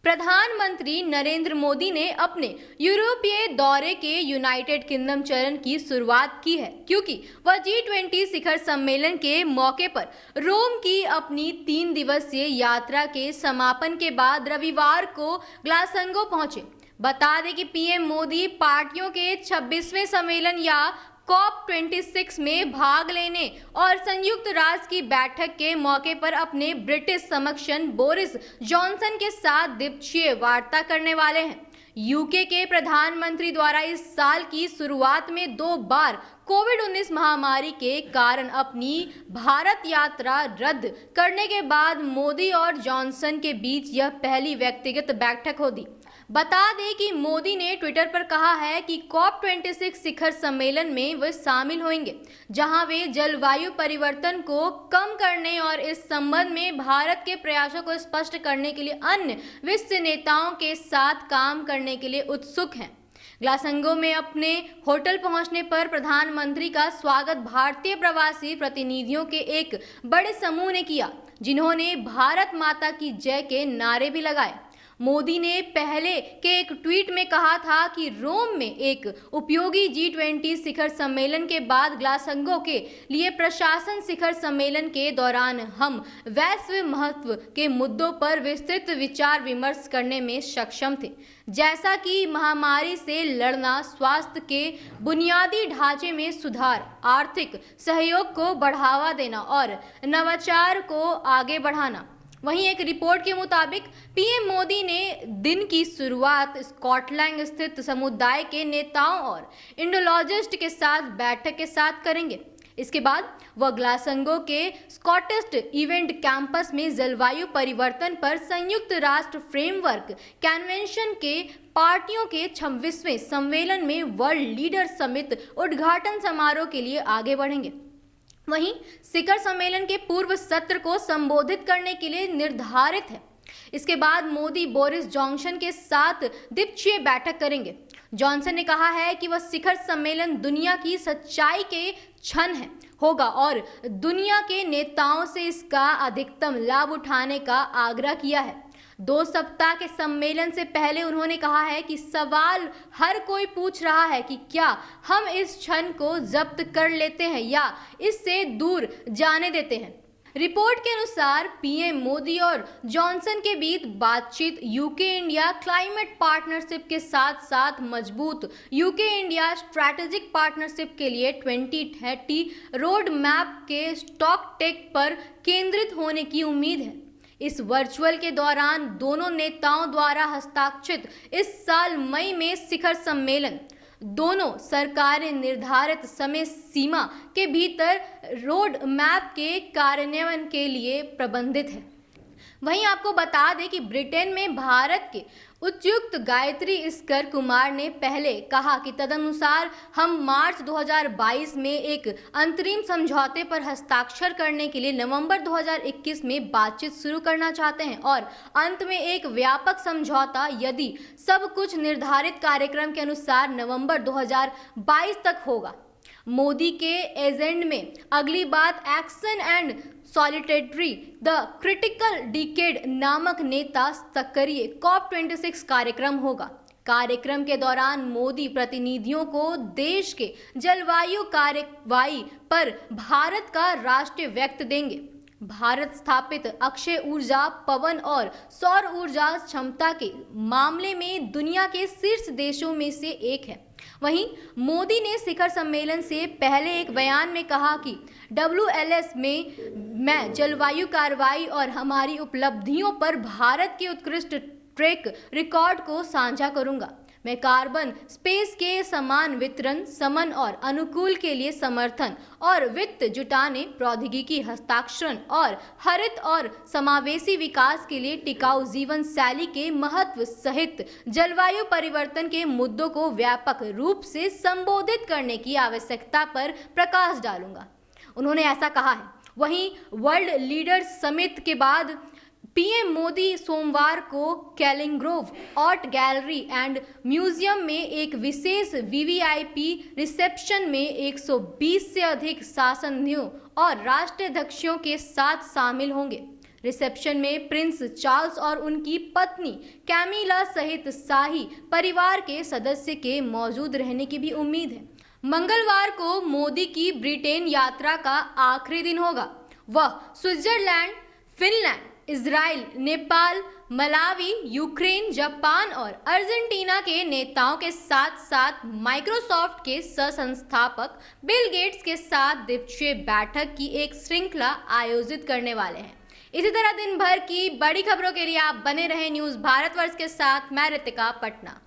प्रधानमंत्री नरेंद्र मोदी ने अपने यूरोपीय दौरे के यूनाइटेड किंगडम चरण की शुरुआत की है, क्योंकि वह G20 शिखर सम्मेलन के मौके पर रोम की अपनी 3 दिवसीय यात्रा के समापन के बाद रविवार को ग्लासगो पहुंचे। बता दें कि पीएम मोदी पार्टियों के 26वें सम्मेलन या COP26 में भाग लेने और संयुक्त राष्ट्र की बैठक के मौके पर अपने ब्रिटिश समकक्ष बोरिस जॉनसन के साथ द्विपक्षीय वार्ता करने वाले हैं। यूके के प्रधानमंत्री द्वारा इस साल की शुरुआत में 2 बार कोविड-19 महामारी के कारण अपनी भारत यात्रा रद्द करने के बाद मोदी और जॉनसन के बीच यह पहली व्यक्तिगत बैठक होगी। बता दें कि मोदी ने ट्विटर पर कहा है कि COP26 शिखर सम्मेलन में वे शामिल होंगे, जहां वे जलवायु परिवर्तन को कम करने और इस संबंध में भारत के प्रयासों को स्पष्ट करने के लिए अन्य विश्व नेताओं के साथ काम करने के लिए उत्सुक हैं। ग्लासगो में अपने होटल पहुंचने पर प्रधानमंत्री का स्वागत भारतीय प्रवासी प्रतिनिधियों के एक बड़े समूह ने किया, जिन्होंने भारत माता की जय के नारे भी लगाए। मोदी ने पहले के एक ट्वीट में कहा था कि रोम में एक उपयोगी G20 शिखर सम्मेलन के बाद ग्लासगो के लिए प्रशासन शिखर सम्मेलन के दौरान हम वैश्विक महत्व के मुद्दों पर विस्तृत विचार विमर्श करने में सक्षम थे, जैसा कि महामारी से लड़ना, स्वास्थ्य के बुनियादी ढांचे में सुधार, आर्थिक सहयोग को बढ़ावा देना और नवाचार को आगे बढ़ाना। वहीं एक रिपोर्ट के मुताबिक पीएम मोदी ने दिन की शुरुआत स्कॉटलैंड स्थित समुदाय के नेताओं और इंडोलॉजिस्ट के साथ बैठक के साथ करेंगे। इसके बाद वह ग्लासगो के स्कॉटिश इवेंट कैंपस में जलवायु परिवर्तन पर संयुक्त राष्ट्र फ्रेमवर्क कन्वेंशन के पार्टियों के 26वें सम्मेलन में वर्ल्ड लीडर समिट उद्घाटन समारोह के लिए आगे बढ़ेंगे। वहीं शिखर सम्मेलन के पूर्व सत्र को संबोधित करने के लिए निर्धारित है। इसके बाद मोदी बोरिस जॉनसन के साथ द्विपक्षीय बैठक करेंगे। जॉनसन ने कहा है कि वह शिखर सम्मेलन दुनिया की सच्चाई के क्षण होगा और दुनिया के नेताओं से इसका अधिकतम लाभ उठाने का आग्रह किया है। 2 सप्ताह के सम्मेलन से पहले उन्होंने कहा है कि सवाल हर कोई पूछ रहा है कि क्या हम इस क्षण को जब्त कर लेते हैं या इससे दूर जाने देते हैं। रिपोर्ट के अनुसार पीएम मोदी और जॉनसन के बीच बातचीत यूके इंडिया क्लाइमेट पार्टनरशिप के साथ साथ मजबूत यूके इंडिया स्ट्रैटेजिक पार्टनरशिप के लिए 2030 रोड मैप के स्टॉक टेक पर केंद्रित होने की उम्मीद है। इस वर्चुअल के दौरान दोनों नेताओं द्वारा हस्ताक्षरित इस साल मई में शिखर सम्मेलन दोनों सरकारें निर्धारित समय सीमा के भीतर रोड मैप के कार्यान्वयन के लिए प्रबंधित है। वहीं आपको बता दें कि ब्रिटेन में भारत के उच्चायुक्त गायत्री स्कर कुमार ने पहले कहा कि तदनुसार हम मार्च 2022 में एक अंतरिम समझौते पर हस्ताक्षर करने के लिए नवंबर 2021 में बातचीत शुरू करना चाहते हैं और अंत में एक व्यापक समझौता यदि सब कुछ निर्धारित कार्यक्रम के अनुसार नवंबर 2022 तक होगा। मोदी के एजेंडे में अगली बात action and solidarity the critical decade नामक नेता स्तरीय COP26 कार्यक्रम होगा। कार्यक्रम के दौरान मोदी प्रतिनिधियों को देश के जलवायु कार्रवाई पर भारत का राष्ट्रीय व्यक्त देंगे। भारत स्थापित अक्षय ऊर्जा, पवन और सौर ऊर्जा क्षमता के मामले में दुनिया के शीर्ष देशों में से एक है। वहीं मोदी ने शिखर सम्मेलन से पहले एक बयान में कहा कि WLS में मैं जलवायु कार्रवाई और हमारी उपलब्धियों पर भारत के उत्कृष्ट ट्रैक रिकॉर्ड को साझा करूंगा। मैं कार्बन स्पेस के समान वितरण, समन और अनुकूल के लिए समर्थन और वित्त जुटाने, प्रौद्योगिकी हस्ताक्षरण और हरित और समावेशी विकास के लिए टिकाऊ जीवन शैली के महत्व सहित जलवायु परिवर्तन के मुद्दों को व्यापक रूप से संबोधित करने की आवश्यकता पर प्रकाश डालूंगा। उन्होंने ऐसा कहा है। वहीं वर्ल्ड लीडर्स समिट के बाद पीएम मोदी सोमवार को कैलिंग्रोव आर्ट गैलरी एंड म्यूजियम में एक विशेष वीवीआईपी रिसेप्शन में 120 से अधिक शासनज्ञों और राष्ट्राध्यक्षों के साथ शामिल होंगे। रिसेप्शन में प्रिंस चार्ल्स और उनकी पत्नी कैमिला सहित शाही परिवार के सदस्य के मौजूद रहने की भी उम्मीद है। मंगलवार को मोदी की ब्रिटेन यात्रा का आखिरी दिन होगा। वह Switzerland, Finland, Israel, Nepal, Malawi, Ukraine, Japan और अर्जेंटीना के नेताओं के साथ साथ माइक्रोसॉफ्ट के सह-संस्थापक बिल गेट्स के साथ द्विपक्षीय बैठक की एक श्रृंखला आयोजित करने वाले हैं। इसी तरह दिन भर की बड़ी खबरों के लिए आप बने रहें न्यूज़ भारतवर्ष के साथ। मैं रितिका, पटना।